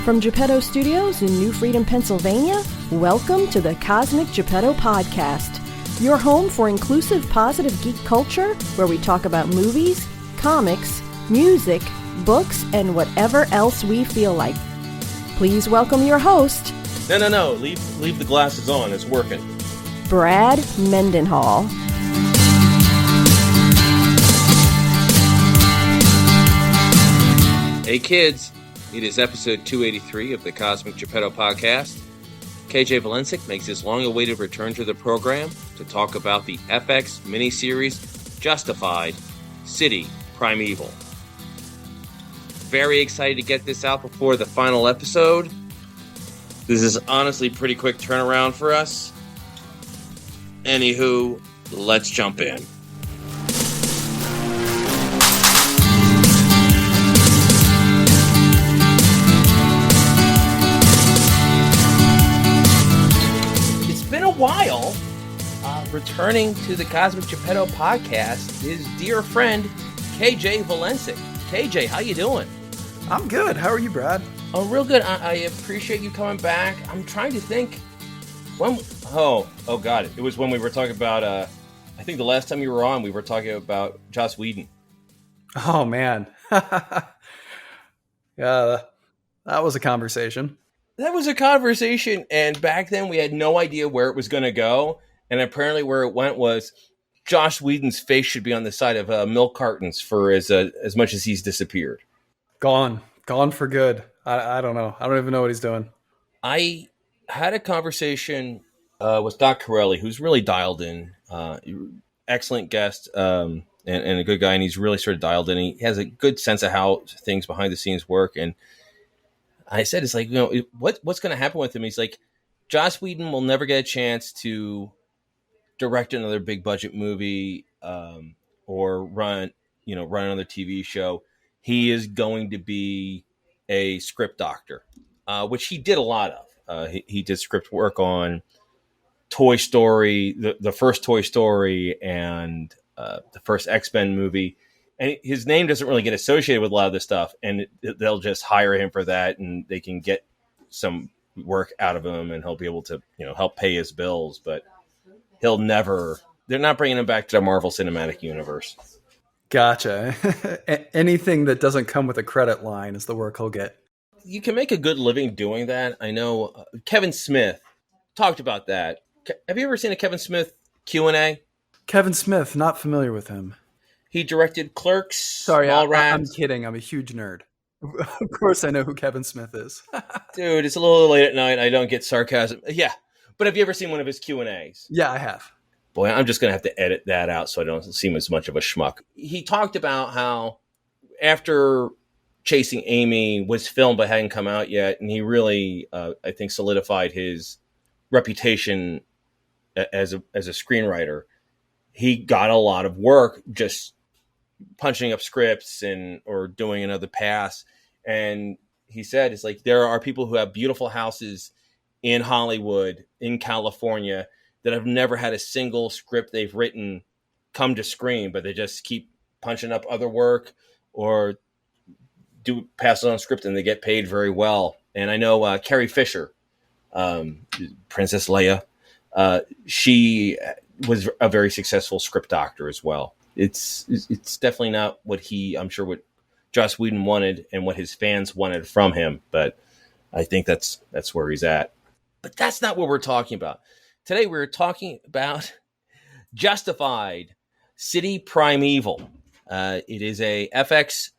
From Geppetto Studios in New Freedom, Pennsylvania, welcome to the Cosmic Geppetto Podcast, your home for inclusive, positive geek culture, where we talk about movies, comics, music, books, and whatever else we feel like. Please welcome your host. No. Leave the glasses on. It's working. Brad Mendenhall. Hey kids, it is episode 283 of the Cosmic Geppetto Podcast. KJ Valencik makes his long-awaited return to the program to talk about the FX miniseries Justified, City, Primeval. Very excited to get this out before the final episode. This is honestly pretty quick turnaround for us. Anywho, let's jump in. It's been a while. Returning to the Cosmic Geppetto Podcast is dear friend KJ Valencik. KJ, how you doing? I'm good. How are you, Brad? Oh, real good. I appreciate you coming back. I'm trying to think. When? Oh God! It was when we were talking about. I think the last time you were on, we were talking about Joss Whedon. Oh man, yeah, that was a conversation. That was a conversation, and back then we had no idea where it was going to go. And apparently, where it went was Joss Whedon's face should be on the side of milk cartons for as much as he's disappeared. Gone for good. I don't know. I don't even know what he's doing. I had a conversation with Doc Corelli, who's really dialed in. Excellent guest and a good guy, and he's really sort of dialed in. He has a good sense of how things behind the scenes work. And I said, it's like, what's going to happen with him? He's like, Joss Whedon will never get a chance to direct another big budget movie or run another TV show. He is going to be a script doctor, which he did a lot of. He did script work on Toy Story, the first Toy Story, and the first X-Men movie. And his name doesn't really get associated with a lot of this stuff, and they'll just hire him for that, and they can get some work out of him, and he'll be able to help pay his bills. But they're not bringing him back to the Marvel Cinematic Universe. Gotcha. Anything that doesn't come with a credit line is the work he'll get. You can make a good living doing that. I know Kevin Smith talked about that. Have you ever seen a Kevin Smith Q&A? Kevin Smith, not familiar with him. He directed Clerks. Sorry, I'm kidding. I'm a huge nerd. Of course I know who Kevin Smith is. Dude, it's a little late at night. I don't get sarcasm. Yeah, but have you ever seen one of his Q&As? Yeah, I have. Boy, I'm just going to have to edit that out so I don't seem as much of a schmuck. He talked about how after Chasing Amy was filmed but hadn't come out yet, and he really, I think, solidified his reputation as a screenwriter. He got a lot of work just punching up scripts or doing another pass. And he said, it's like, there are people who have beautiful houses in Hollywood, in California, that have never had a single script they've written come to screen, but they just keep punching up other work or pass it on script, and they get paid very well. And I know Carrie Fisher, Princess Leia, she was a very successful script doctor as well. It's definitely not what what Joss Whedon wanted and what his fans wanted from him, but I think that's where he's at. But that's not what we're talking about. Today we're talking about Justified, City, Primeval. It is a FX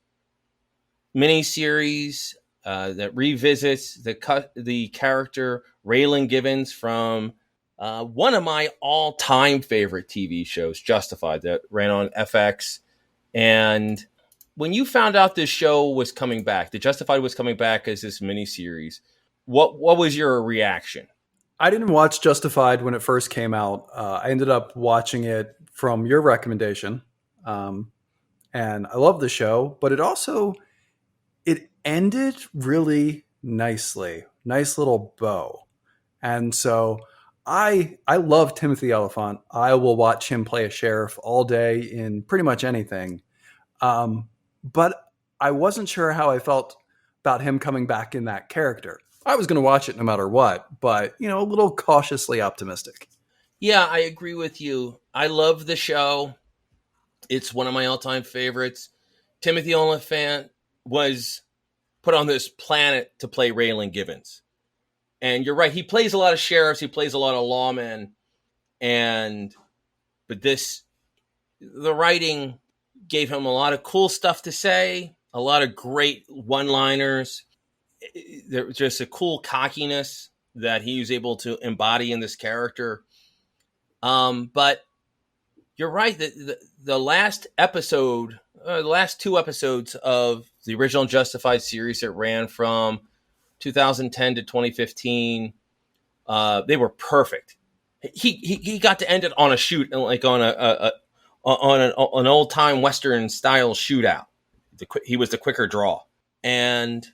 miniseries that revisits the character Raylan Givens from one of my all-time favorite TV shows, Justified, that ran on FX. And when you found out this show was coming back, that Justified was coming back as this miniseries, what was your reaction? I didn't watch Justified when it first came out. I ended up watching it from your recommendation. And I love the show, but it ended really nicely. Nice little bow. And so I love Timothy Olyphant. I will watch him play a sheriff all day in pretty much anything. But I wasn't sure how I felt about him coming back in that character. I was going to watch it no matter what, but, a little cautiously optimistic. Yeah, I agree with you. I love the show. It's one of my all-time favorites. Timothy Olyphant was put on this planet to play Raylan Givens. And you're right, he plays a lot of sheriffs, he plays a lot of lawmen, but the writing gave him a lot of cool stuff to say, a lot of great one-liners. There was just a cool cockiness that he was able to embody in this character. But you're right that the last episode, the last two episodes of the original Justified series that ran from 2010 to 2015, they were perfect. He got to end it on a shoot, like on an old time Western style shootout. He was the quicker draw, and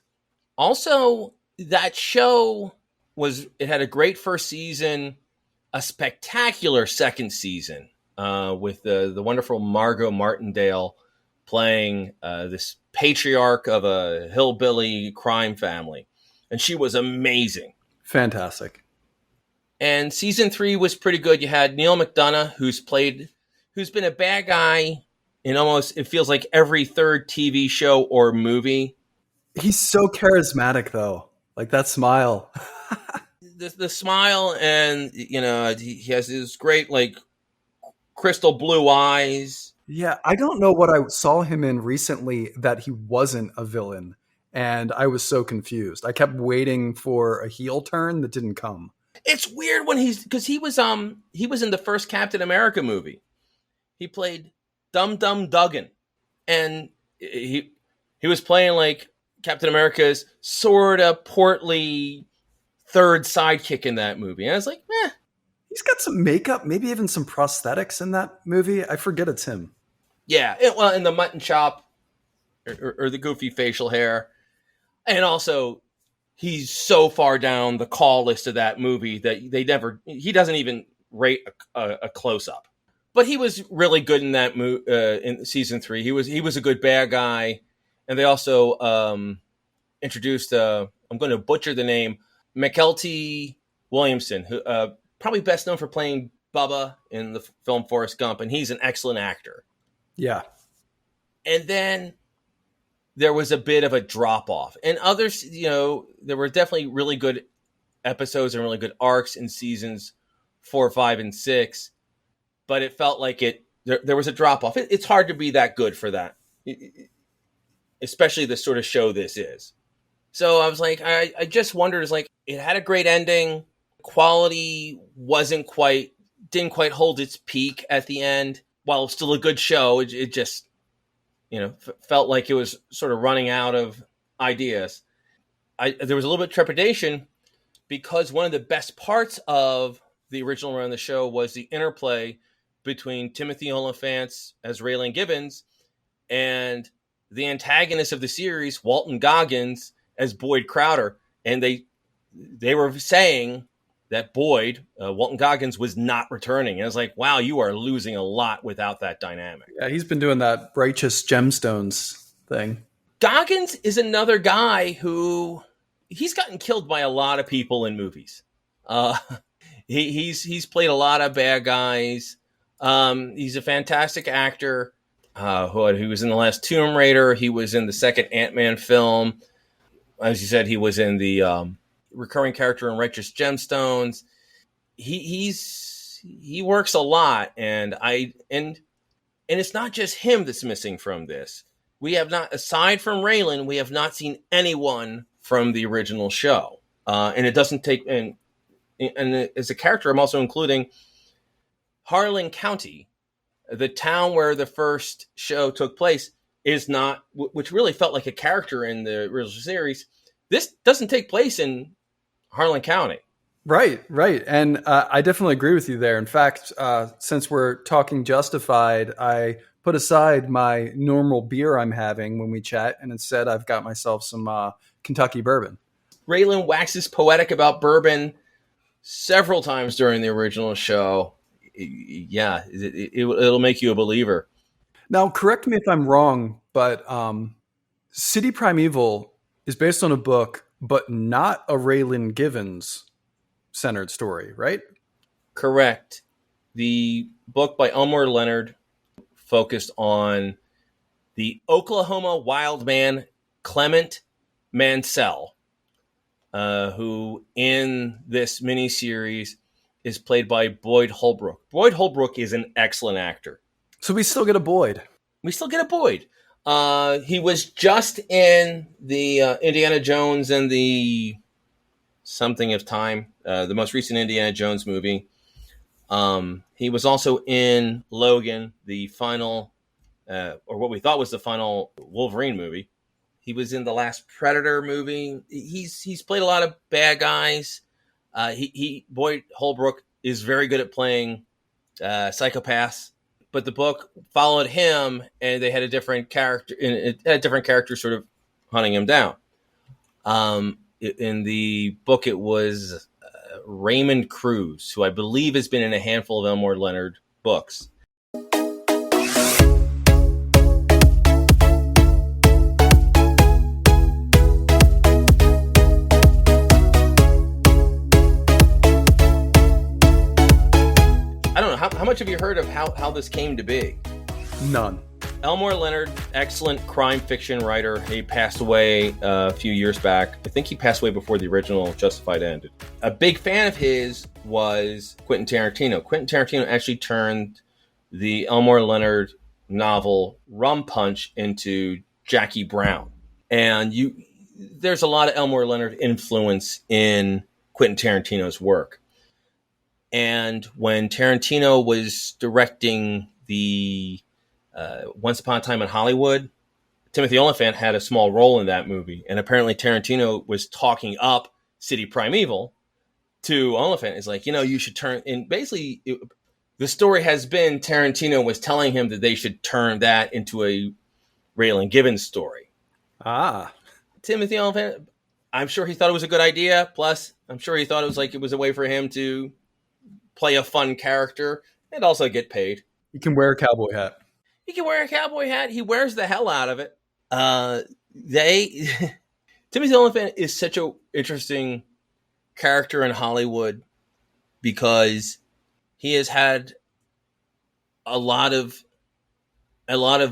also that show it had a great first season, a spectacular second season with the wonderful Margot Martindale playing this patriarch of a hillbilly crime family. And she was amazing. Fantastic. And season 3 was pretty good. You had Neil McDonough, who's been a bad guy in almost, it feels like every third TV show or movie. He's so charismatic, though. Like that smile. the smile, and he has this great like crystal blue eyes. Yeah, I don't know what I saw him in recently that he wasn't a villain, and I was so confused. I kept waiting for a heel turn that didn't come. It's weird because he was in the first Captain America movie. He played Dum Dum Dugan, and he was playing like Captain America's sort of portly third sidekick in that movie. And I was like, eh. He's got some makeup, maybe even some prosthetics in that movie. I forget it's him. Yeah, in the mutton chop or the goofy facial hair. And also, he's so far down the call list of that movie that he doesn't even rate a close-up. But he was really good in that in season 3. He was a good bad guy. And they also introduced, I'm going to butcher the name, McKelty Williamson, who probably best known for playing Bubba in the film Forrest Gump, and he's an excellent actor. Yeah. And then there was a bit of a drop-off. And others, there were definitely really good episodes and really good arcs in seasons 4, 5, and 6, but it felt like there was a drop-off. It's hard to be that good for that, especially the sort of show this is. So I was like, I just wondered, it had a great ending. Quality didn't quite hold its peak at the end. While it was still a good show, it just, felt like it was sort of running out of ideas. There was a little bit of trepidation because one of the best parts of the original run of the show was the interplay between Timothy Olyphant as Raylan Givens and the antagonist of the series, Walton Goggins, as Boyd Crowder. And they were saying that Walton Goggins, was not returning. And I was like, wow, you are losing a lot without that dynamic. Yeah, he's been doing that righteous gemstones thing. Goggins is another guy who he's gotten killed by a lot of people in movies. He's played a lot of bad guys. He's a fantastic actor. He was in the last Tomb Raider. He was in the second Ant-Man film. As you said, he was in the recurring character in Righteous Gemstones. He works a lot, and it's not just him that's missing from this. We have not, aside from Raylan, we have not seen anyone from the original show, and it doesn't take. And as a character, I'm also including Harlan County, the town where the first show took place, is not, which really felt like a character in the original series. This doesn't take place in Harlan County. Right. And I definitely agree with you there. In fact, since we're talking Justified, I put aside my normal beer I'm having when we chat, and instead I've got myself some Kentucky bourbon. Raylan waxes poetic about bourbon several times during the original show. Yeah, it'll make you a believer. Now, correct me if I'm wrong, but City Primeval is based on a book, but not a Raylan Givens centered story, right? Correct. The book by Elmore Leonard focused on the Oklahoma wild man Clement Mansell, who in this miniseries is played by Boyd Holbrook. Boyd Holbrook is an excellent actor. So we still get a Boyd. We still get a Boyd. He was just in the Indiana Jones and the Something of Time, the most recent Indiana Jones movie. He was also in Logan, the final, or what we thought was the final Wolverine movie. He was in the last Predator movie. He's played a lot of bad guys. Boyd Holbrook is very good at playing psychopaths. But the book followed him, and they had a different character. It had a different character sort of hunting him down. In the book, it was Raymond Cruz, who I believe has been in a handful of Elmore Leonard books. I don't know, how much have you heard of how this came to be? None. Elmore Leonard, excellent crime fiction writer. He passed away a few years back. I think he passed away before the original Justified ended. A big fan of his was Quentin Tarantino. Quentin Tarantino actually turned the Elmore Leonard novel Rum Punch into Jackie Brown. And there's a lot of Elmore Leonard influence in Quentin Tarantino's work. And when Tarantino was directing the Once Upon a Time in Hollywood, Timothy Olyphant had a small role in that movie. And apparently Tarantino was talking up City Primeval to Olyphant. It's like, you should turn... And basically, the story has been Tarantino was telling him that they should turn that into a Raylan Givens story. Ah. Timothy Olyphant, I'm sure he thought it was a good idea. Plus, I'm sure he thought it was a way for him to play a fun character and also get paid. You can wear a cowboy hat. He can wear a cowboy hat. He wears the hell out of it. Timothy Olyphant is such an interesting character in Hollywood because he has had a lot of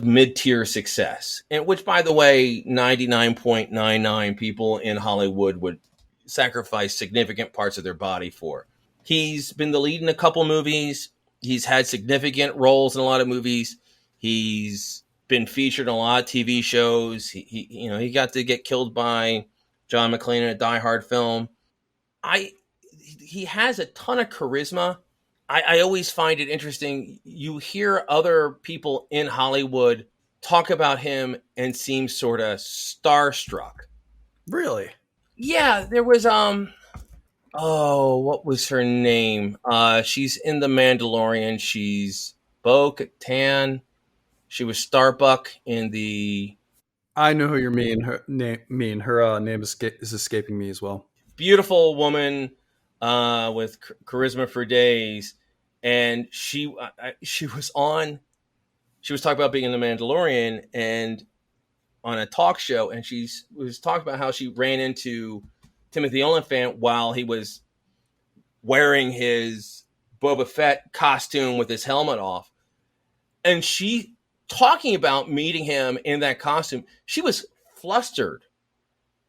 mid-tier success, and which, by the way, 99.99 people in Hollywood would sacrifice significant parts of their body for. He's been the lead in a couple movies. He's had significant roles in a lot of movies. He's been featured in a lot of TV shows. He got to get killed by John McClane in a Die Hard film. He has a ton of charisma. I always find it interesting. You hear other people in Hollywood talk about him and seem sort of starstruck. Really? Yeah, there was what was her name? She's in The Mandalorian. She's Bo-Katan. She was Starbuck in the... I know who you mean. Her name is escaping me as well. Beautiful woman with charisma for days. And she was talking about being in The Mandalorian and on a talk show. And she was talking about how she ran into Timothy Olyphant while he was wearing his Boba Fett costume with his helmet off. And she, talking about meeting him in that costume, she was flustered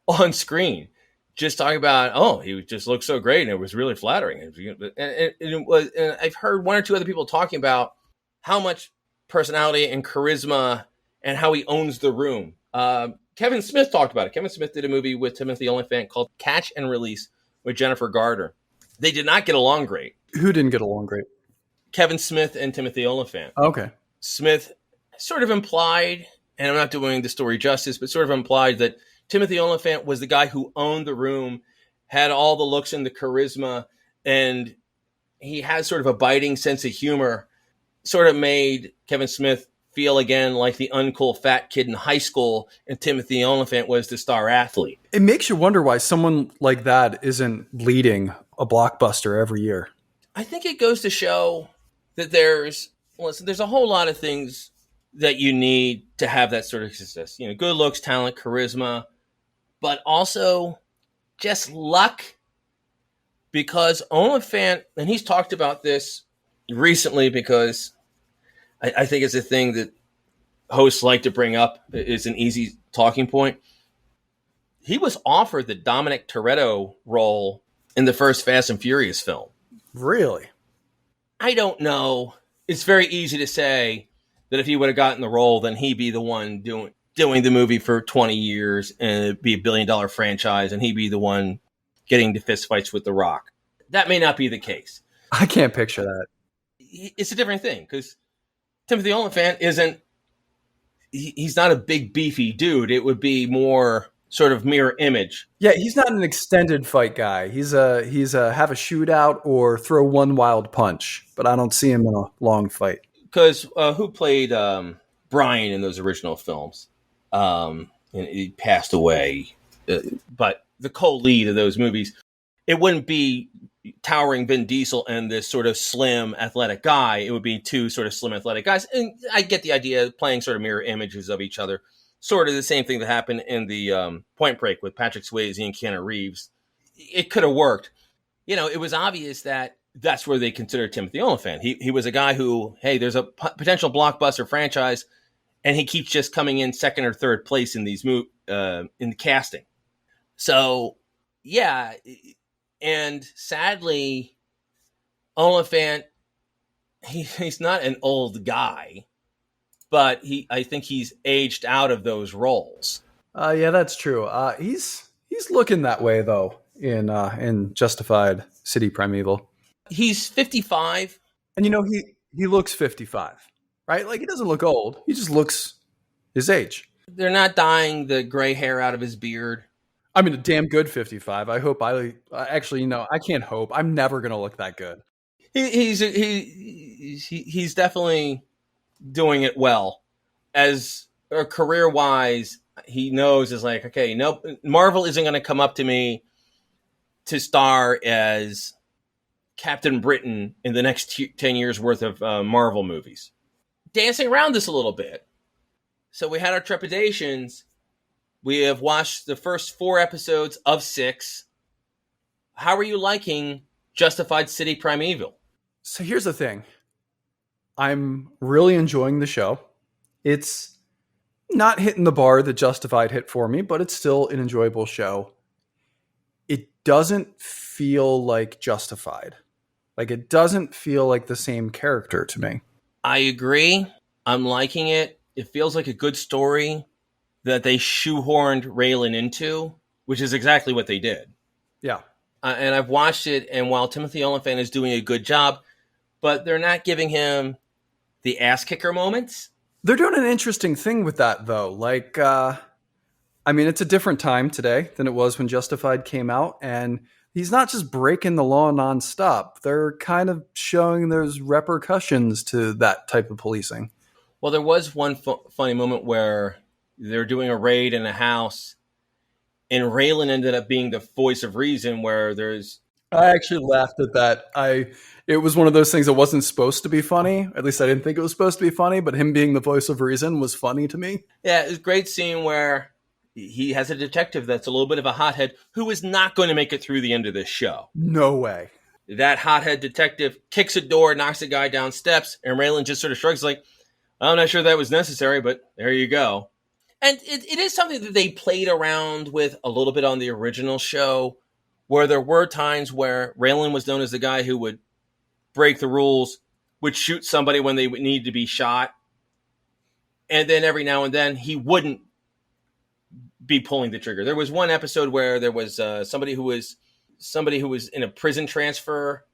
on screen, just talking about, he just looked so great and it was really flattering. And I've heard one or two other people talking about how much personality and charisma and how he owns the room. Kevin Smith talked about it. Kevin Smith did a movie with Timothy Olyphant called Catch and Release with Jennifer Garner. They did not get along great. Who didn't get along great? Kevin Smith and Timothy Olyphant. Okay. Smith sort of implied, and I'm not doing the story justice, but sort of implied that Timothy Olyphant was the guy who owned the room, had all the looks and the charisma, and he had sort of a biting sense of humor, sort of made Kevin Smith feel again like the uncool fat kid in high school, and Timothy Olyphant was the star athlete. It makes you wonder why someone like that isn't leading a blockbuster every year. I think it goes to show that there's a whole lot of things that you need to have that sort of success. Good looks, talent, charisma. but also just luck, because Olyphant, and he's talked about this recently because I think it's a thing that hosts like to bring up. It's an easy talking point. He was offered the Dominic Toretto role in the first Fast and Furious film. Really? I don't know. It's very easy to say that if he would have gotten the role, then he'd be the one doing the movie for 20 years and it'd be $1 billion franchise and he'd be the one getting into fistfights with The Rock. That may not be the case. I can't picture that. It's a different thing because Timothy Olyphant he's not a big beefy dude. It would be more sort of mirror image. Yeah, he's not an extended fight guy. He's a have a shootout or throw one wild punch, but I don't see him in a long fight. Because who played Brian in those original films? And he passed away. But the co-lead of those movies, it wouldn't be towering Vin Diesel and this sort of slim athletic guy. It would be two sort of slim athletic guys. And I get the idea of playing sort of mirror images of each other. Sort of the same thing that happened in the Point Break with Patrick Swayze and Keanu Reeves. It could have worked. You know, it was obvious that that's where they considered Timothy Olyphant. He was a guy who, hey, there's a potential blockbuster franchise, and he keeps just coming in second or third place in these in the casting. So, yeah, and sadly, Olyphant, he's not an old guy, but I think he's aged out of those roles. Yeah, that's true. He's looking that way though in Justified City Primeval. He's 55. And he looks 55, right? Like he doesn't look old. He just looks his age. They're not dyeing the gray hair out of his beard. I mean, a damn good 55. I hope actually, I can't hope. I'm never going to look that good. He's definitely doing it well. As career wise, he knows is like, okay, no, Marvel isn't going to come up to me to star as Captain Britain in the next 10 years worth of Marvel movies. Dancing around this a little bit. So we had our trepidations. We have watched the first 4 episodes of 6. How are you liking Justified City Primeval? So here's the thing. I'm really enjoying the show. It's not hitting the bar that Justified hit for me, but it's still an enjoyable show. It doesn't feel like Justified. Like it doesn't feel like the same character to me. I agree. I'm liking it. It feels like a good story that they shoehorned Raylan into, which is exactly what they did. Yeah. And I've watched it, and while Timothy Olyphant is doing a good job, but they're not giving him the ass kicker moments. They're doing an interesting thing with that, though. Like, it's a different time today than it was when Justified came out, and he's not just breaking the law nonstop. They're kind of showing there's repercussions to that type of policing. Well, there was one funny moment where they're doing a raid in a house, and Raylan ended up being the voice of reason, where there's... I actually laughed at that. It was one of those things that wasn't supposed to be funny. At least I didn't think it was supposed to be funny, but him being the voice of reason was funny to me. Yeah, it's a great scene where he has a detective that's a little bit of a hothead who is not going to make it through the end of this show. No way. That hothead detective kicks a door, knocks a guy down steps, and Raylan just sort of shrugs like, I'm not sure that was necessary, but there you go. And it is something that they played around with a little bit on the original show, where there were times where Raylan was known as the guy who would break the rules, would shoot somebody when they would need to be shot. And then every now and then he wouldn't be pulling the trigger. There was one episode where there was somebody who was in a prison transfer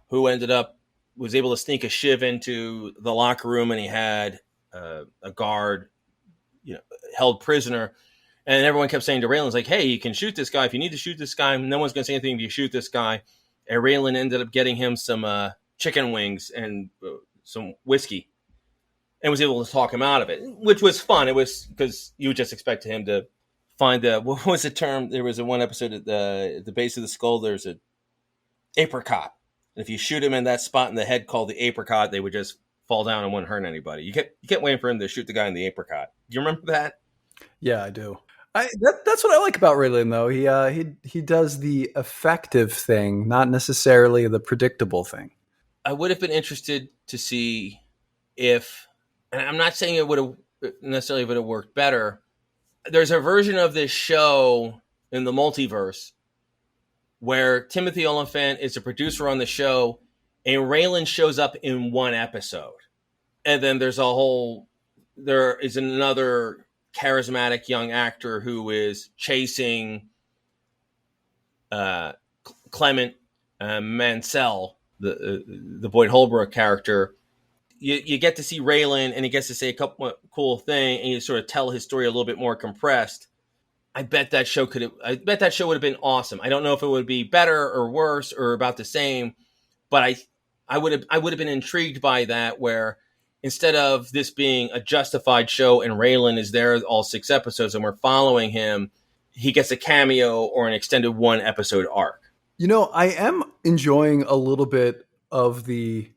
who was able to sneak a shiv into the locker room, and he had a guard, held prisoner. And everyone kept saying to Raylan, like, hey, you can shoot this guy. If you need to shoot this guy, no one's going to say anything if you shoot this guy. And Raylan ended up getting him some chicken wings and some whiskey and was able to talk him out of it, which was fun. It was because you would just expect him to find what was the term? There was one episode at the base of the skull, there's an apricot. And if you shoot him in that spot in the head called the apricot, they would just fall down and wouldn't hurt anybody. You kept waiting for him to shoot the guy in the apricot. Do you remember that? Yeah, I do. That's what I like about Raylan, though. He does the effective thing, not necessarily the predictable thing. I would have been interested to see if, and I'm not saying it would have necessarily would have worked better. There's a version of this show in the multiverse where Timothy Olyphant is a producer on the show, and Raylan shows up in one episode, and then there is another charismatic young actor who is chasing Clement Mansell, the Boyd Holbrook character. You get to see Raylan, and he gets to say a couple cool thing, and you sort of tell his story a little bit more compressed. I bet that show would have been awesome. I don't know if it would be better or worse or about the same, but I would have been intrigued by that, where instead of this being a Justified show and Raylan is there all 6 episodes and we're following him, he gets a cameo or an extended 1 episode arc. I am enjoying a little bit of the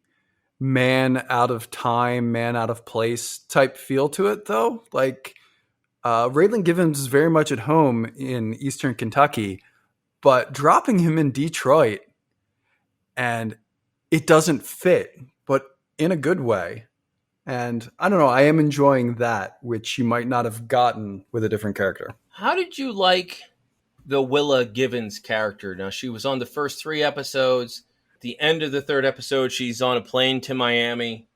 man out of time, man out of place type feel to it, though. Like, Raylan Givens is very much at home in Eastern Kentucky, but dropping him in Detroit, and it doesn't fit, but in a good way. And I don't know, I am enjoying that, which you might not have gotten with a different character. How did you like the Willa Givens character? Now, she was on the first 3 episodes. At the end of the 3rd episode, she's on a plane to Miami.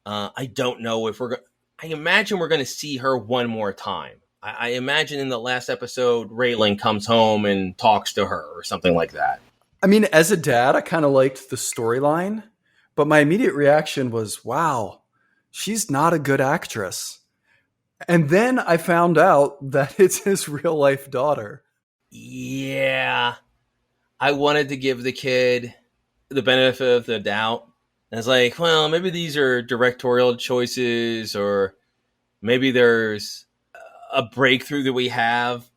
I don't know if I imagine we're going to see her one more time. I imagine in the last episode, Raylan comes home and talks to her or something like that. I mean, as a dad, I kind of liked the storyline, but my immediate reaction was, wow, she's not a good actress. And then I found out that it's his real life daughter. Yeah. I wanted to give the kid the benefit of the doubt. And it's like, well, maybe these are directorial choices, or maybe there's a breakthrough that we have.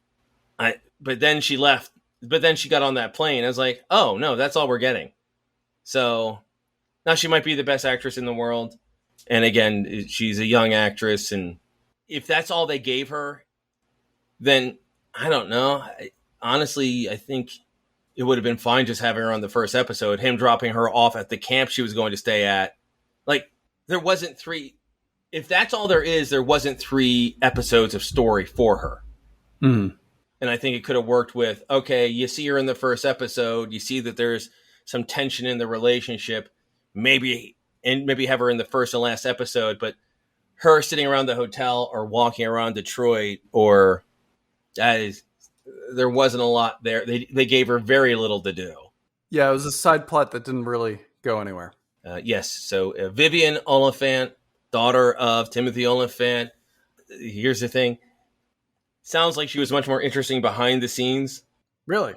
But then she left. But then she got on that plane. I was like, oh, no, that's all we're getting. So now she might be the best actress in the world. And again, she's a young actress. And if that's all they gave her, then I don't know. Honestly, I think it would have been fine just having her on the first episode, him dropping her off at the camp she was going to stay at. Like, there wasn't 3. If that's all there wasn't 3 episodes of story for her. Mm. And I think it could have worked with, okay, you see her in the first episode, you see that there's some tension in the relationship, maybe have her in the first and last episode, but her sitting around the hotel or walking around Detroit, or there wasn't a lot there. They gave her very little to do. Yeah, it was a side plot that didn't really go anywhere. Yes, so Vivian Olyphant, daughter of Timothy Olyphant. Here's the thing. Sounds like she was much more interesting behind the scenes. Really?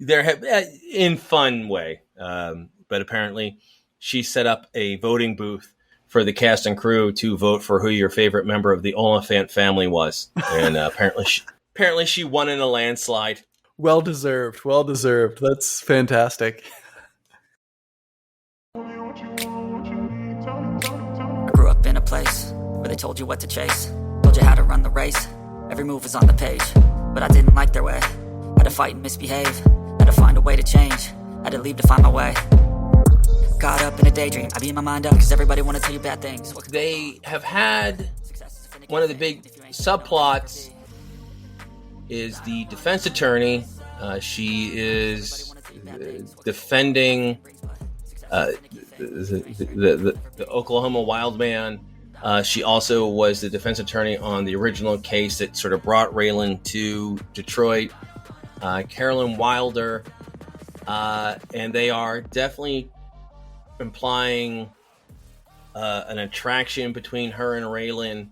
In fun way. But apparently she set up a voting booth for the cast and crew to vote for who your favorite member of the Olyphant family was. And apparently she won in a landslide. Well deserved. That's fantastic. I grew up in a place where they told you what to chase, told you how to run the race. Every move was on the page, but I didn't like their way. Had to fight and misbehave, had to find a way to change, had to leave to find my way. Caught up in a daydream, I beat my mind up cause everybody wanna tell you bad things. They have had one of the big subplots is the defense attorney. She is defending the Oklahoma wild man. She also was the defense attorney on the original case that sort of brought Raylan to Detroit. Carolyn Wilder. And they are definitely implying an attraction between her and Raylan.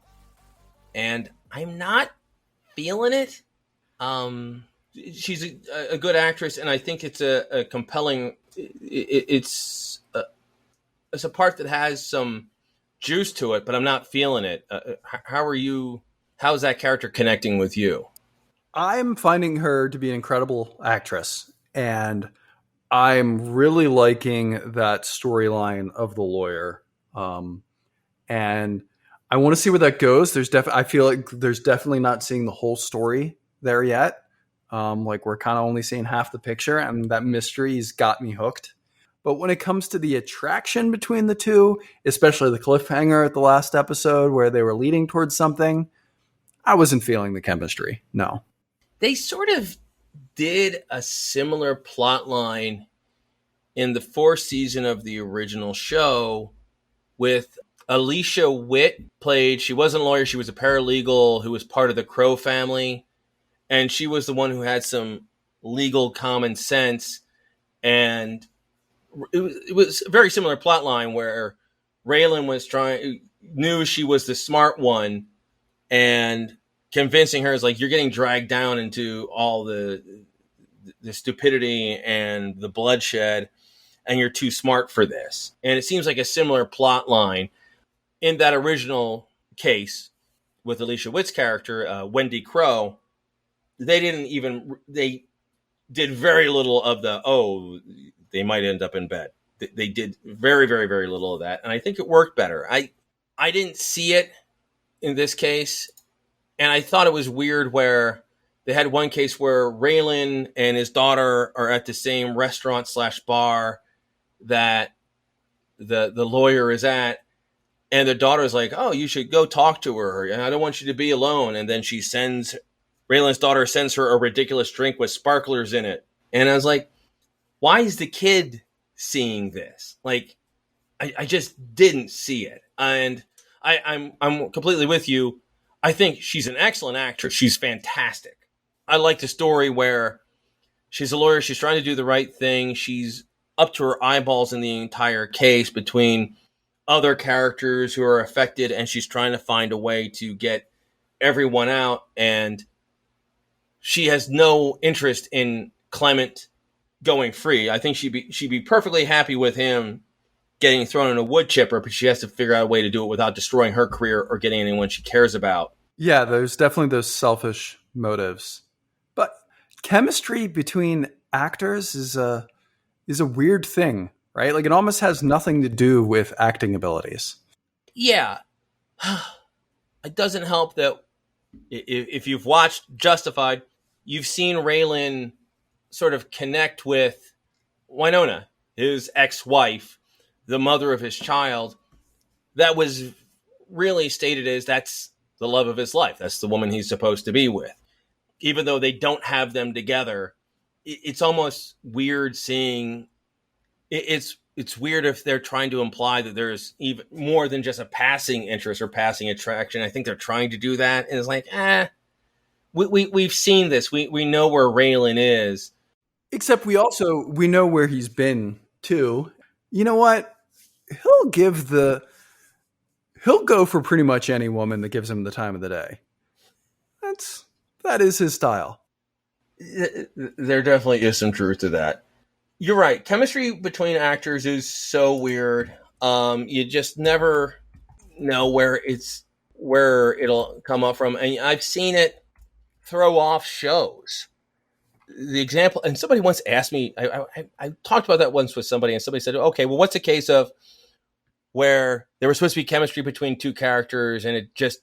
And I'm not feeling it. She's a good actress, and I think it's a compelling. It's a part that has some juice to it, but I'm not feeling it. How are you? How is that character connecting with you? I'm finding her to be an incredible actress, and I'm really liking that storyline of the lawyer. And I want to see where that goes. I feel like there's definitely not seeing the whole story there yet. Like we're kind of only seeing half the picture, and that mystery's got me hooked. But when it comes to the attraction between the two, especially the cliffhanger at the last episode where they were leading towards something, I wasn't feeling the chemistry. No. They sort of did a similar plot line in the fourth season of the original show with Alicia Witt she wasn't a lawyer, she was a paralegal who was part of the Crow family. And she was the one who had some legal common sense. And it was a very similar plot line where Raylan knew she was the smart one and convincing her is like, you're getting dragged down into all the stupidity and the bloodshed, and you're too smart for this. And it seems like a similar plot line in that original case with Alicia Witt's character, Wendy Crow. They did very little of they might end up in bed. They did very, very, very little of that. And I think it worked better. I didn't see it in this case. And I thought it was weird where they had one case where Raylan and his daughter are at the same restaurant/bar that the lawyer is at. And the daughter is like, oh, you should go talk to her. I don't want you to be alone. And then Raylan's daughter sends her a ridiculous drink with sparklers in it. And I was like, why is the kid seeing this? Like, I just didn't see it. And I'm completely with you. I think she's an excellent actress. She's fantastic. I like the story where she's a lawyer. She's trying to do the right thing. She's up to her eyeballs in the entire case between other characters who are affected. And she's trying to find a way to get everyone out. And she has no interest in Clement going free. I think she'd be perfectly happy with him getting thrown in a wood chipper, but she has to figure out a way to do it without destroying her career or getting anyone she cares about. Yeah, there's definitely those selfish motives. But chemistry between actors is a weird thing, right? Like it almost has nothing to do with acting abilities. Yeah. It doesn't help that if you've watched Justified, you've seen Raylan sort of connect with Winona, his ex-wife, the mother of his child. That was really stated as that's the love of his life. That's the woman he's supposed to be with. Even though they don't have them together, it's almost weird seeing. It's weird if they're trying to imply that there's even more than just a passing interest or passing attraction. I think they're trying to do that, and it's like, we've seen this. We know where Raylan is. Except we know where he's been too. You know what? He'll go for pretty much any woman that gives him the time of the day. That is his style. There definitely is some truth to that. You're right. Chemistry between actors is so weird. You just never know where it'll come up from. And I've seen it throw off shows. The example, and somebody once asked me, I talked about that once with somebody, and somebody said, okay, well, what's a case of where there was supposed to be chemistry between two characters and it just,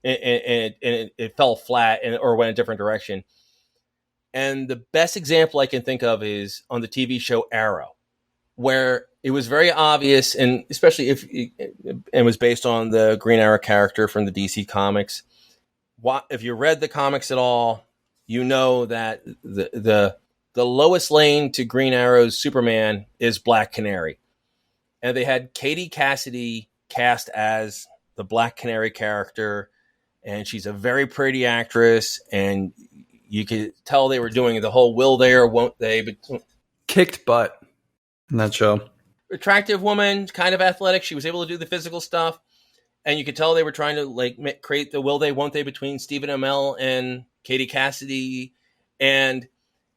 it fell flat or went a different direction. And the best example I can think of is on the TV show Arrow, where it was very obvious, and especially if it was based on the Green Arrow character from the DC comics. If you read the comics at all, you know that the lowest lane to Green Arrow's Superman is Black Canary. And they had Katie Cassidy cast as the Black Canary character, and she's a very pretty actress, and you could tell they were doing the whole will they or won't they. But kicked butt in that show. Attractive woman, kind of athletic. She was able to do the physical stuff. And you could tell they were trying to create the will they, won't they between Stephen Amell and Katie Cassidy. And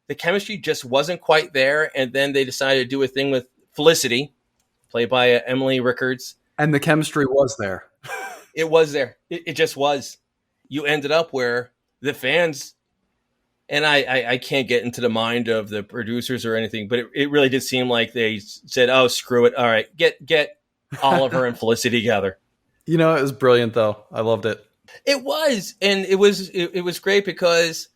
the chemistry just wasn't quite there. And then they decided to do a thing with Felicity, played by Emily Rickards. And the chemistry was there. It was there. It just was. You ended up where the fans, and I can't get into the mind of the producers or anything, but it really did seem like they said, oh, screw it. All right, get Oliver and Felicity together. You know, it was brilliant though. I loved it. It was, and it was great because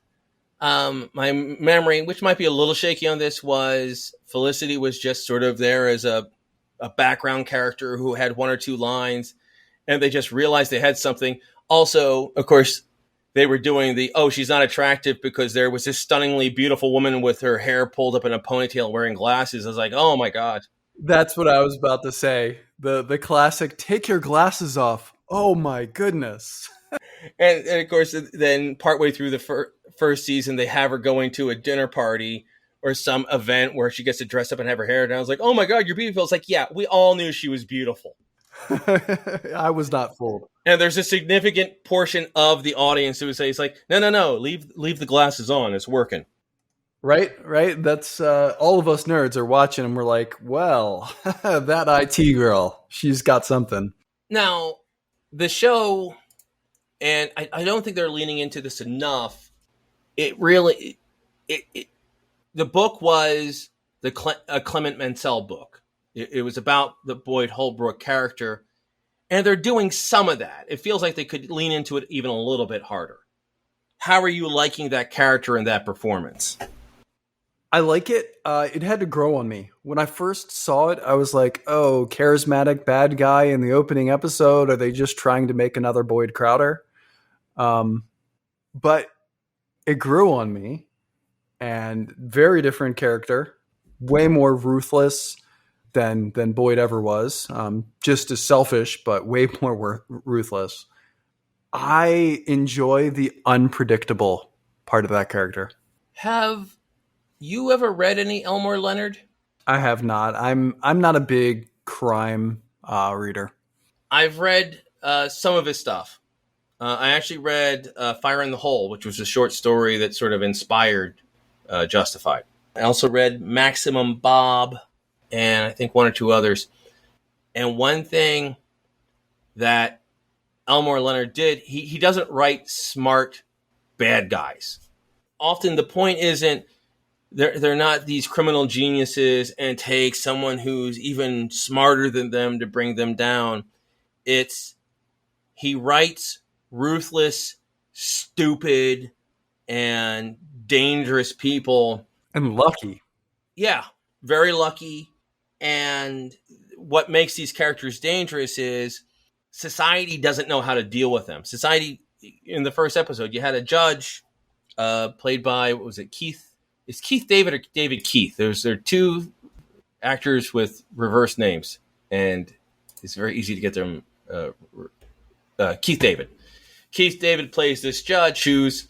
my memory, which might be a little shaky on this, was Felicity was just sort of there as a background character who had one or two lines, and they just realized they had something. Also, of course, they were doing she's not attractive because there was this stunningly beautiful woman with her hair pulled up in a ponytail wearing glasses. I was like, oh my God. That's what I was about to say. The classic, take your glasses off. Oh my goodness. And of course, then partway through the first season, they have her going to a dinner party or some event where she gets to dress up and have her hair. And I was like, oh my God, you're beautiful. It's like, yeah, we all knew she was beautiful. I was not fooled. And there's a significant portion of the audience who would say, it's like, no, leave the glasses on. It's working. Right. That's all of us nerds are watching and we're like, well, that IT girl, she's got something. Now, the show, and I don't think they're leaning into this enough. It really, the book was a Clement Mansell book. It was about the Boyd Holbrook character, and they're doing some of that. It feels like they could lean into it even a little bit harder. How are you liking that character and that performance? I like it. It had to grow on me. When I first saw it, I was like, oh, charismatic bad guy in the opening episode. Are they just trying to make another Boyd Crowder? But it grew on me, and very different character, way more ruthless than Boyd ever was. Just as selfish, but way more ruthless. I enjoy the unpredictable part of that character. Have you ever read any Elmore Leonard? I have not. I'm not a big crime reader. I've read some of his stuff. I actually read Fire in the Hole, which was a short story that sort of inspired Justified. I also read Maximum Bob and I think one or two others. And one thing that Elmore Leonard did, he doesn't write smart bad guys. Often the point isn't they're not these criminal geniuses and take someone who's even smarter than them to bring them down. It's he writes ruthless, stupid, and dangerous people. And lucky. Yeah, very lucky. And what makes these characters dangerous is society doesn't know how to deal with them. Society, in the first episode, you had a judge played by, what was it, Keith? Is Keith David or David Keith? There are two actors with reverse names, and it's very easy to get them. Keith David. Keith David plays this judge who's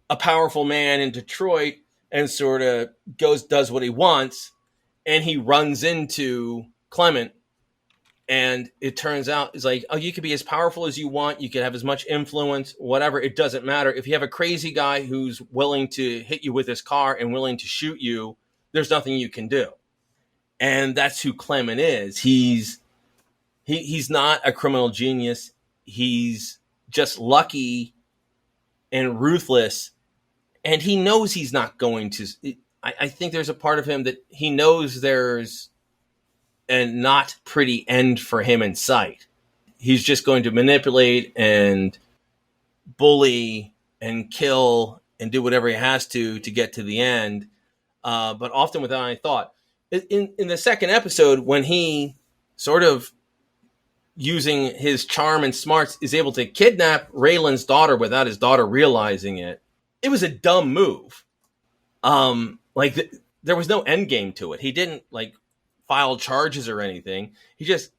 a powerful man in Detroit and sort of does what he wants, and he runs into Clement, and it turns out it's like, oh, you could be as powerful as you want, you could have as much influence, whatever, it doesn't matter. If you have a crazy guy who's willing to hit you with his car and willing to shoot you, there's nothing you can do. And that's who Clement is. He's not a criminal genius. He's just lucky and ruthless, and he knows he's not going to. I think there's a part of him that he knows there's a not pretty end for him in sight. He's just going to manipulate and bully and kill and do whatever he has to get to the end, but often without any thought. In the second episode, when he sort of, using his charm and smarts, is able to kidnap Raylan's daughter without his daughter realizing it, it was a dumb move. There was no end game to it. He didn't file charges or anything. He just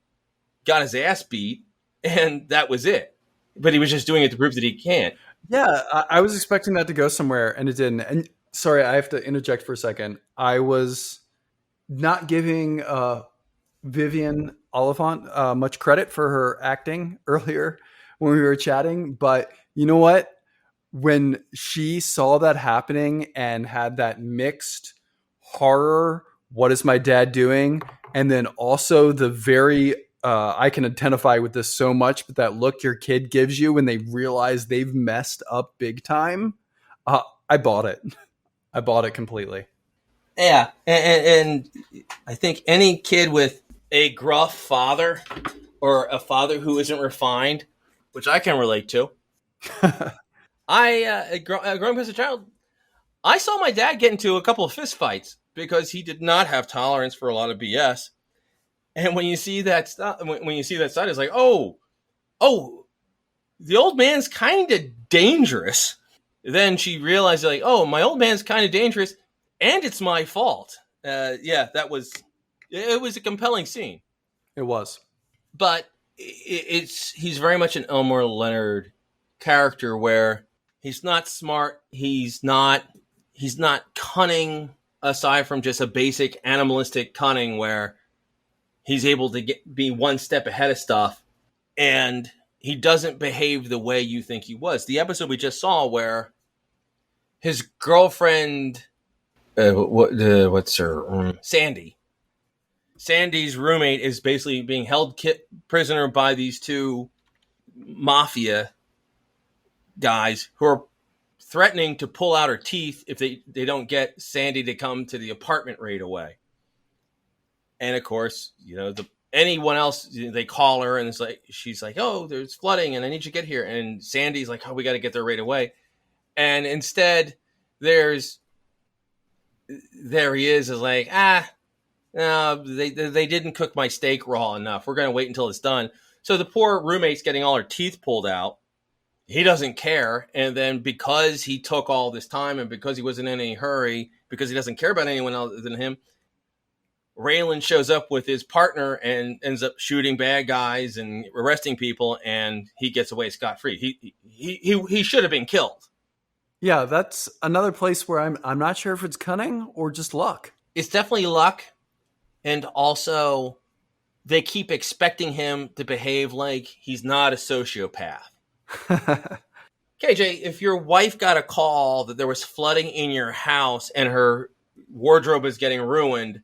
got his ass beat, and that was it. But he was just doing it to prove that he can't. Yeah, I was expecting that to go somewhere, and it didn't. And sorry, I have to interject for a second. I was not giving Vivian Oliphant much credit for her acting earlier when we were chatting, but you know what? When she saw that happening and had that mixed horror, what is my dad doing? And then also the very, I can identify with this so much, but that look your kid gives you when they realize they've messed up big time. I bought it. I bought it completely. Yeah. And I think any kid with a gruff father or a father who isn't refined, which I can relate to. Growing up as a child, I saw my dad get into a couple of fist fights because he did not have tolerance for a lot of BS. And when you see that stuff, when you see that side, it's like, oh, the old man's kind of dangerous. Then she realized, like, oh, my old man's kind of dangerous, and it's my fault. It was a compelling scene. It was. But he's very much an Elmore Leonard character where he's not smart, he's not cunning, aside from just a basic animalistic cunning where he's able to be one step ahead of stuff, and he doesn't behave the way you think he was. The episode we just saw where his girlfriend, what's her, Sandy's roommate is basically being held prisoner by these two mafia guys who are threatening to pull out her teeth if they don't get Sandy to come to the apartment right away. And of course, anyone else, they call her and it's like, she's like, oh, there's flooding and I need you to get here. And Sandy's like, oh, we got to get there right away. And instead there he is like, no, they didn't cook my steak raw enough. We're going to wait until it's done. So the poor roommate's getting all her teeth pulled out. He doesn't care. And then because he took all this time and because he wasn't in any hurry, because he doesn't care about anyone else than him, Raylan shows up with his partner and ends up shooting bad guys and arresting people, and he gets away scot-free. He should have been killed. Yeah, that's another place where I'm not sure if it's cunning or just luck. It's definitely luck, and also they keep expecting him to behave like he's not a sociopath. KJ, if your wife got a call that there was flooding in your house and her wardrobe is getting ruined,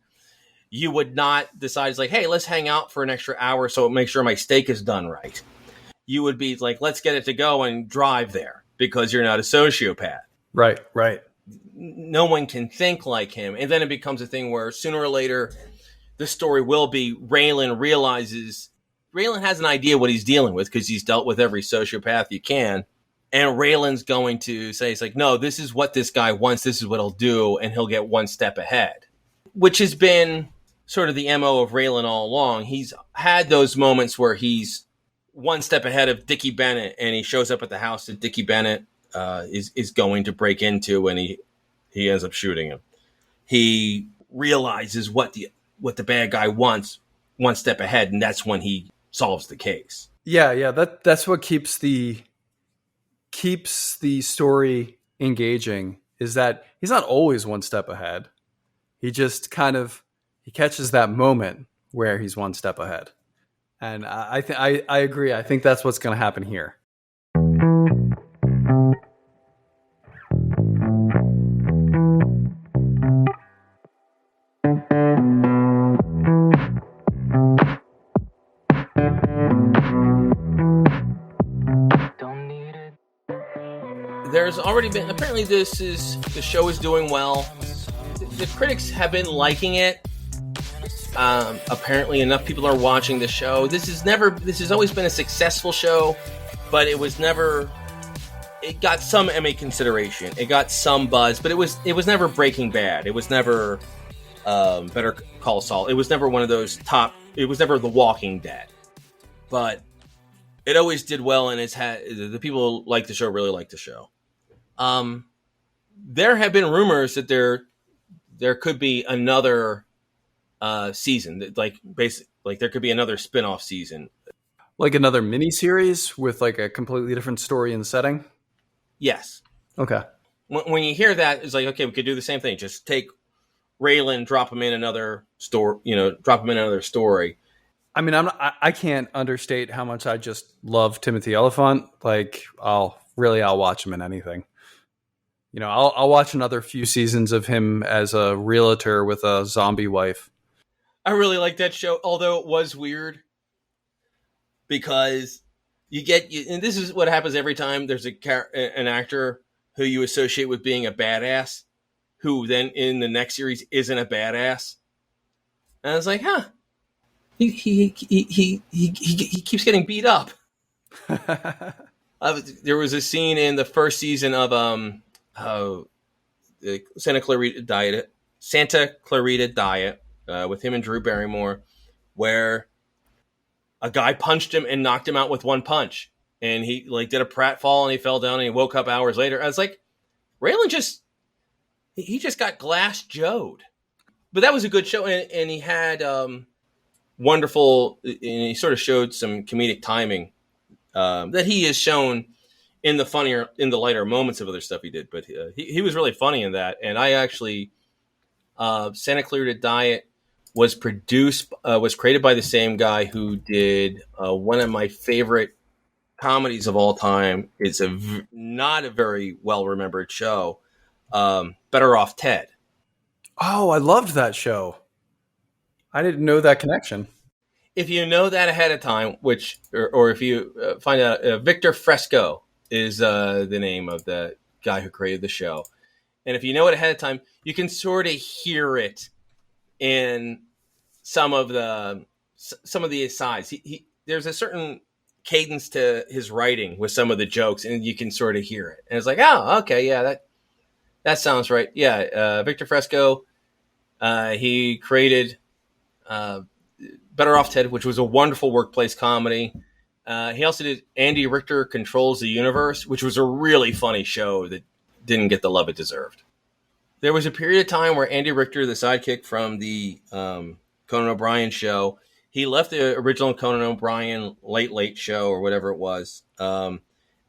you would not decide, it's like, hey, let's hang out for an extra hour so make sure my steak is done right. You would be like, let's get it to go and drive there because you're not a sociopath. Right. No one can think like him. And then it becomes a thing where sooner or later, the story will be Raylan has an idea what he's dealing with because he's dealt with every sociopath you can. And Raylan's going to say, it's like, no, this is what this guy wants. This is what he'll do. And he'll get one step ahead, which has been sort of the MO of Raylan all along. He's had those moments where he's one step ahead of Dickie Bennett, and he shows up at the house that Dickie Bennett is going to break into, and he ends up shooting him. He realizes what the bad guy wants one step ahead, and that's when he solves the case. Yeah. That's what keeps the story engaging, is that he's not always one step ahead. He just he catches that moment where he's one step ahead. And I agree. I think that's what's going to happen here. There's already been, apparently the show is doing well. The critics have been liking it. Apparently enough people are watching the show. This has always been a successful show, but it got some Emmy consideration. It got some buzz, but it was never Breaking Bad. It was never Better Call Saul. It was never one of those it was never The Walking Dead. But it always did well, and the people who like the show really like the show. There have been rumors that there could be another season, like there could be another spin-off season, like another miniseries with like a completely different story and setting. Yes. Okay. When you hear that, it's like, okay, we could do the same thing. Just take Raylan, drop him in another story. I mean, I can't understate how much I just love Timothy Olyphant. Like, I'll watch him in anything. I'll watch another few seasons of him as a realtor with a zombie wife. I really like that show, although it was weird because and this is what happens every time there's an actor who you associate with being a badass, who then in the next series isn't a badass. And I was like, he keeps getting beat up. There was a scene in the first season of the Santa Clarita Diet, with him and Drew Barrymore, where a guy punched him and knocked him out with one punch, and he like did a pratfall and he fell down and he woke up hours later. I was like, Raylan just got glass Joe'd. But that was a good show, and he had wonderful, and he sort of showed some comedic timing that he has shown in the lighter moments of other stuff he did. But he was really funny in that. And I actually, Santa Clarita Diet was created by the same guy who did one of my favorite comedies of all time. It's not a very well remembered show, Better Off Ted. Oh, I loved that show. I didn't know that connection. If you know that ahead of time, or if you find out, Victor Fresco is the name of the guy who created the show. And if you know it ahead of time, you can sort of hear it in some of the asides. There's a certain cadence to his writing with some of the jokes, and you can sort of hear it. And it's like, oh, okay, yeah, that sounds right. Yeah, Victor Fresco, he created Better Off Ted, which was a wonderful workplace comedy. He also did Andy Richter Controls the Universe, which was a really funny show that didn't get the love it deserved. There was a period of time where Andy Richter, the sidekick from the Conan O'Brien show, he left the original Conan O'Brien Late show or whatever it was, and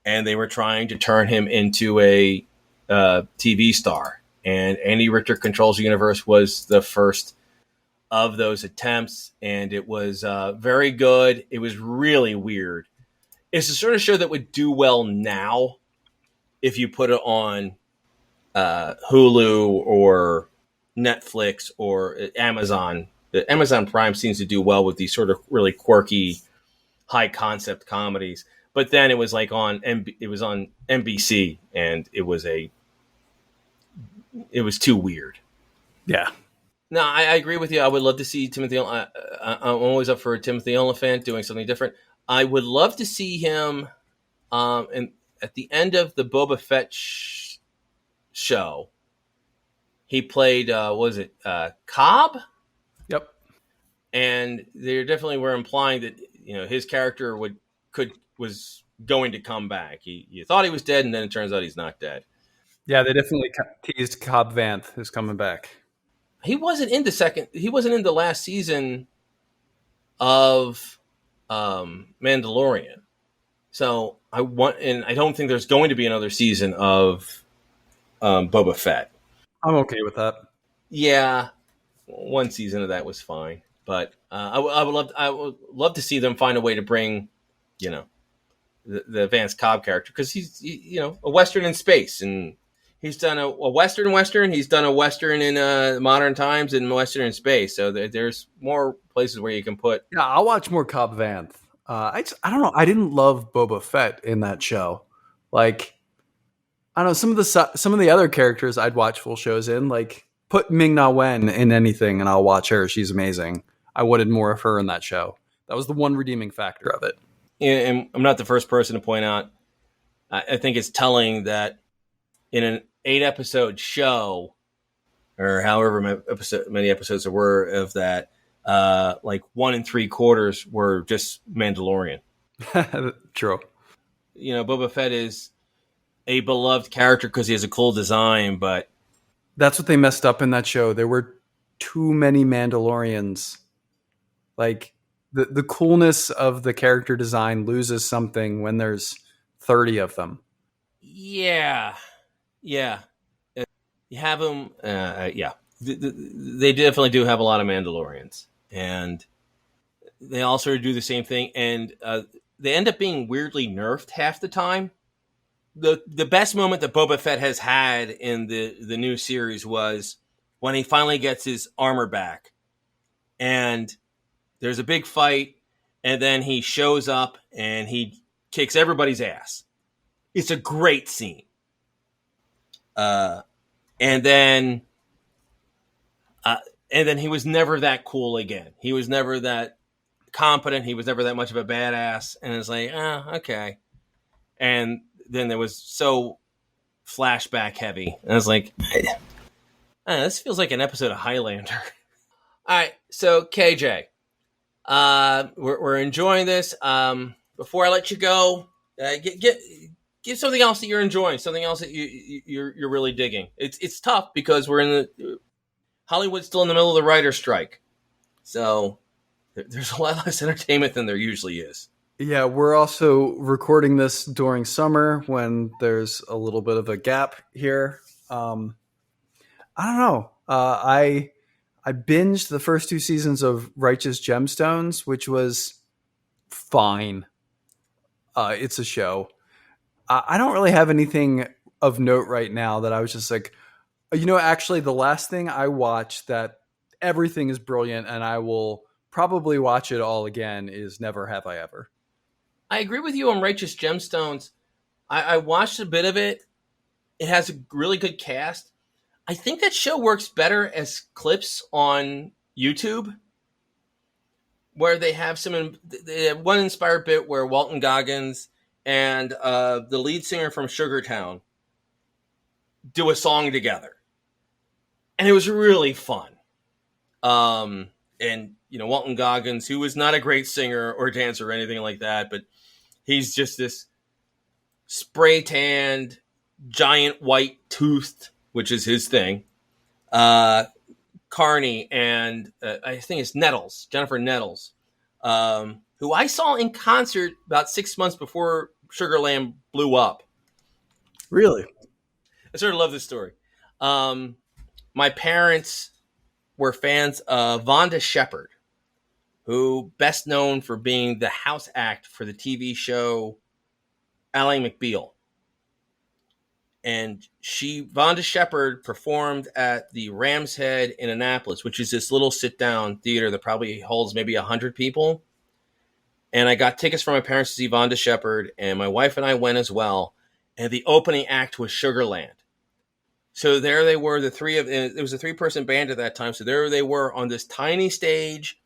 they were trying to turn him into a TV star. And Andy Richter Controls the Universe was the first of those attempts, and it was very good. It was really weird. It's the sort of show that would do well now if you put it on Hulu or Netflix or Amazon. The Amazon Prime seems to do well with these sort of really quirky, high concept comedies. But then it was like on NBC, and it was too weird. Yeah. No, I agree with you. I would love to see Timothy. I'm always up for Timothy Olyphant doing something different. I would love to see him, and at the end of the Boba Fett show, he played Cobb? Yep. And they definitely were implying that his character was going to come back. You thought he was dead, and then it turns out he's not dead. Yeah, they definitely teased Cobb Vanth is coming back. He wasn't in the last season of Mandalorian. So I don't think there's going to be another season of Boba Fett. I'm okay with that. Yeah, one season of that was fine, but I would love to see them find a way to bring, the Vance Cobb character, because he's a Western in space, and he's done a Western. He's done a Western in modern times and Western in space. So there's more places where you can put. Yeah, I'll watch more Cobb Vanth. I don't know. I didn't love Boba Fett in that show. Like, I don't know, some of the other characters I'd watch full shows in. Like, put Ming-Na Wen in anything and I'll watch her. She's amazing. I wanted more of her in that show. That was the one redeeming factor of it. And I'm not the first person to point out. I think it's telling that in an 8-episode show, or however many episodes there were of that, like 1 3/4 were just Mandalorian. True. Boba Fett is a beloved character because he has a cool design, but that's what they messed up in that show. There were too many Mandalorians. Like, the coolness of the character design loses something when there's 30 of them. Yeah. You have them. Yeah. They definitely do have a lot of Mandalorians, and they also do the same thing, and they end up being weirdly nerfed half the time. The best moment that Boba Fett has had in the new series was when he finally gets his armor back, and there's a big fight, and then he shows up and he kicks everybody's ass. It's a great scene. And then he was never that cool again. He was never that competent. He was never that much of a badass. And it's like, okay. And then there was so flashback heavy. And I was like, this feels like an episode of Highlander. All right. So, KJ, we're enjoying this. Before I let you go, give something else that you're enjoying, something else that you're really digging. It's tough because we're in Hollywood's still in the middle of the writer's strike. So there's a lot less entertainment than there usually is. Yeah, we're also recording this during summer when there's a little bit of a gap here. I don't know. I binged the first 2 seasons of Righteous Gemstones, which was fine. It's a show. I don't really have anything of note right now that I was just like, actually the last thing I watched that everything is brilliant and I will probably watch it all again is Never Have I Ever. I agree with you on Righteous Gemstones. I watched a bit of it. It has a really good cast. I think that show works better as clips on YouTube, where they have one inspired bit where Walton Goggins and the lead singer from Sugartown do a song together. And it was really fun. And, Walton Goggins, who was not a great singer or dancer or anything like that, but he's just this spray-tanned, giant white-toothed, which is his thing, Carney, and I think it's Jennifer Nettles, who I saw in concert about 6 months before Sugarland blew up. Really? I sort of love this story. My parents were fans of Vonda Shepard, who best known for being the house act for the TV show Ally McBeal. And Vonda Shepard performed at the Ram's Head in Annapolis, which is this little sit-down theater that probably holds maybe 100 people. And I got tickets from my parents to see Vonda Shepard, and my wife and I went as well. And the opening act was Sugarland. So there they were, it was a 3-person band at that time. So there they were on this tiny stage,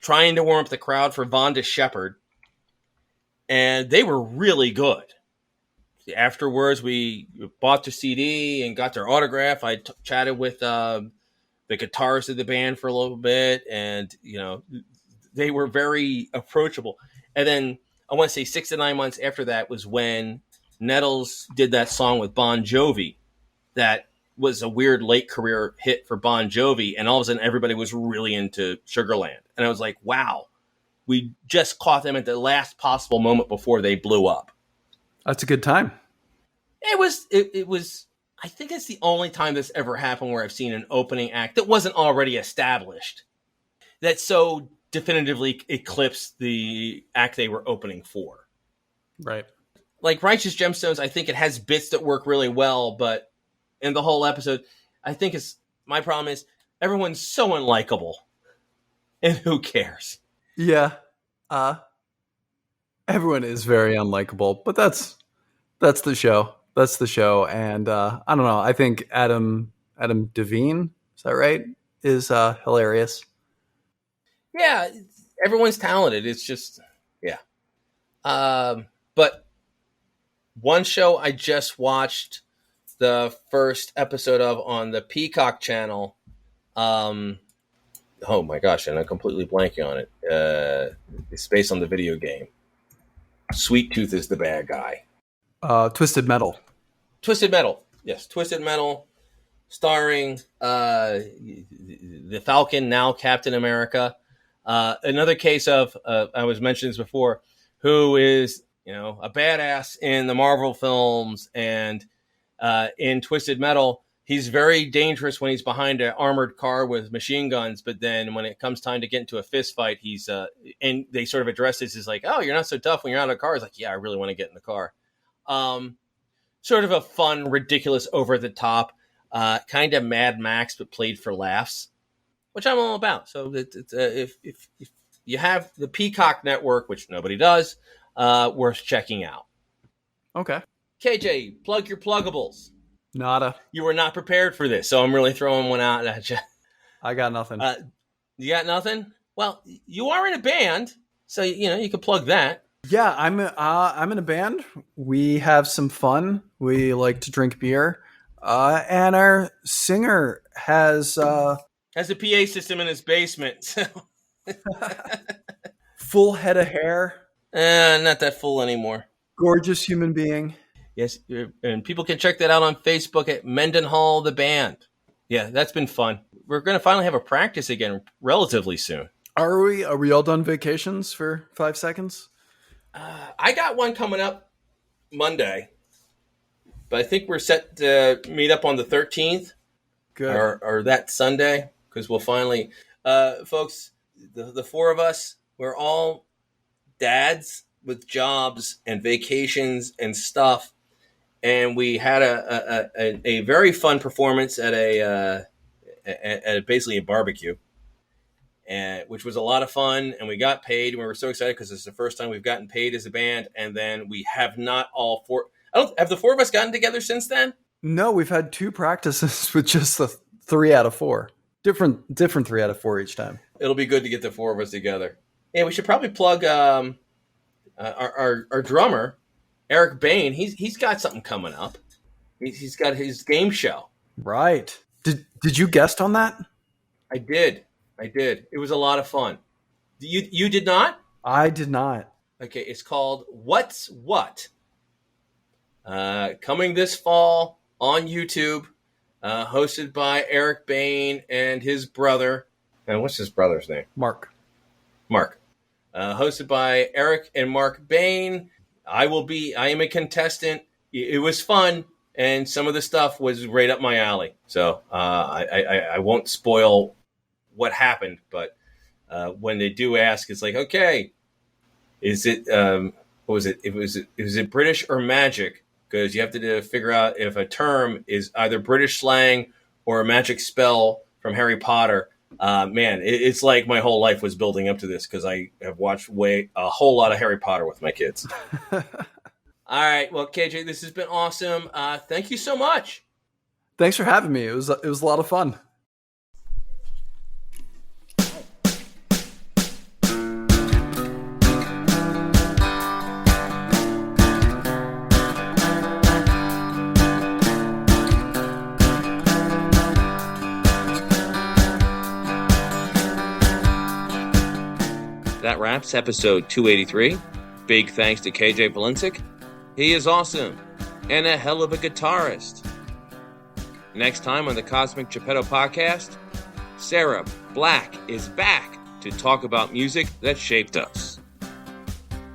trying to warm up the crowd for Vonda Shepard. And they were really good. Afterwards, we bought their CD and got their autograph. I chatted with the guitarist of the band for a little bit, and they were very approachable. And then I want to say 6 to 9 months after that was when Nettles did that song with Bon Jovi that was a weird late career hit for Bon Jovi, and all of a sudden everybody was really into Sugarland. And I was like, wow, we just caught them at the last possible moment before they blew up. That's a good time. It was. I think it's the only time this ever happened where I've seen an opening act that wasn't already established that so definitively eclipsed the act they were opening for. Right. Like Righteous Gemstones, I think it has bits that work really well, but in the whole episode, I think my problem is everyone's so unlikable, and who cares? Yeah. Everyone is very unlikable, but that's the show. That's the show. And I don't know. I think Adam Devine, is that right? Is hilarious. Yeah, everyone's talented. It's just, yeah. But one show I just watched the first episode of on the Peacock channel. Oh my gosh, and I'm completely blanking on it. It's based on the video game. Sweet Tooth is the bad guy. Twisted Metal. Twisted Metal. Yes, Twisted Metal, starring the Falcon, now Captain America. Another case of, I was mentioning this before, who is, a badass in the Marvel films, and in Twisted Metal, he's very dangerous when he's behind an armored car with machine guns, but then when it comes time to get into a fist fight, he's, and they sort of address this as like, oh, you're not so tough when you're out of a car. It's like, yeah, I really want to get in the car. Sort of a fun, ridiculous, over the top, kind of Mad Max, but played for laughs, which I'm all about. So if you have the Peacock network, which nobody does, worth checking out. Okay. KJ, plug your pluggables. Nada. You were not prepared for this, so I'm really throwing one out at you. I got nothing. You got nothing? Well, you are in a band, so you can plug that. Yeah, I'm in a band. We have some fun. We like to drink beer, and our singer has a PA system in his basement. full head of hair. Not that full anymore. Gorgeous human being. Yes, and people can check that out on Facebook at Mendenhall the Band. Yeah, that's been fun. We're going to finally have a practice again relatively soon. Are we all done vacations for 5 seconds? I got one coming up Monday, but I think we're set to meet up on the 13th. Good. Or that Sunday, because we'll finally, folks, the four of us, we're all dads with jobs and vacations and stuff. And we had a very fun performance at basically a barbecue, which was a lot of fun. And we got paid, and we were so excited because it's the first time we've gotten paid as a band. And then we have not all four. Have the four of us gotten together since then? No, we've had 2 practices with just the 3 out of 4. Different 3 out of 4 each time. It'll be good to get the four of us together. Yeah, we should probably plug our drummer, Eric Bain. He's got something coming up. He's got his game show. Right. Did you guest on that? I did. It was a lot of fun. You did not? I did not. Okay, it's called What's What. Coming this fall on YouTube, hosted by Eric Bain and his brother. And what's his brother's name? Mark. Hosted by Eric and Mark Bain. I am a contestant. It was fun, and some of the stuff was right up my alley. So I won't spoil what happened, but when they do ask, it's like, okay, is it what was it? Was it British or magic? Because you have to figure out if a term is either British slang or a magic spell from Harry Potter. Man, it's like my whole life was building up to this because I have watched a whole lot of Harry Potter with my kids. All right. Well, KJ, this has been awesome. Thank you so much. Thanks for having me. It was a lot of fun. That wraps episode 283. Big thanks to KJ Valencik. He is awesome and a hell of a guitarist. Next time on the Cosmic Geppetto podcast, Sarah Black is back to talk about music that shaped us.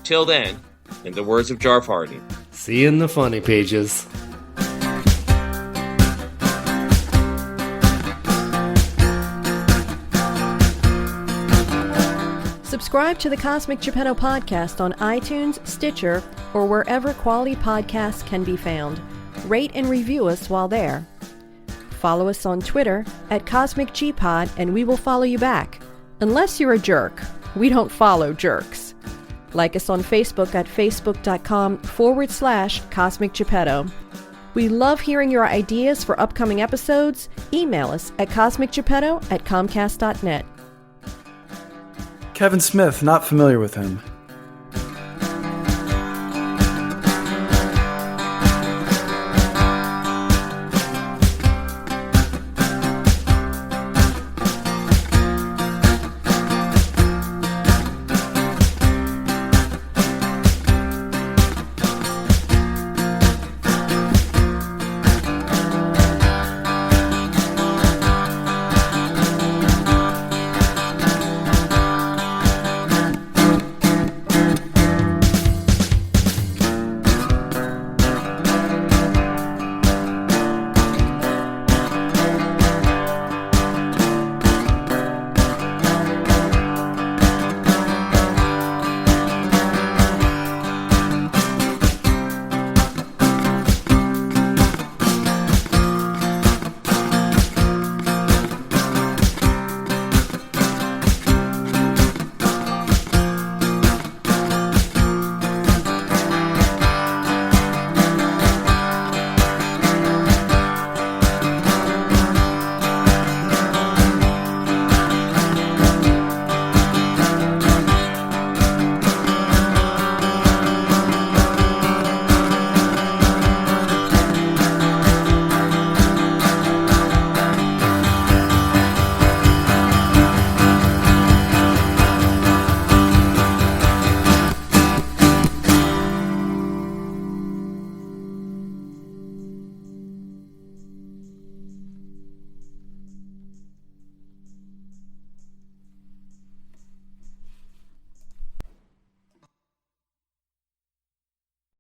Till then, in the words of Jarf Hardin, see you in the funny pages. Subscribe to the Cosmic Geppetto podcast on iTunes, Stitcher, or wherever quality podcasts can be found. Rate and review us while there. Follow us on Twitter at CosmicGPod, and we will follow you back. Unless you're a jerk. We don't follow jerks. Like us on Facebook at facebook.com/Cosmic Geppetto. We love hearing your ideas for upcoming episodes. Email us at cosmicgeppetto@comcast.net. Kevin Smith, not familiar with him.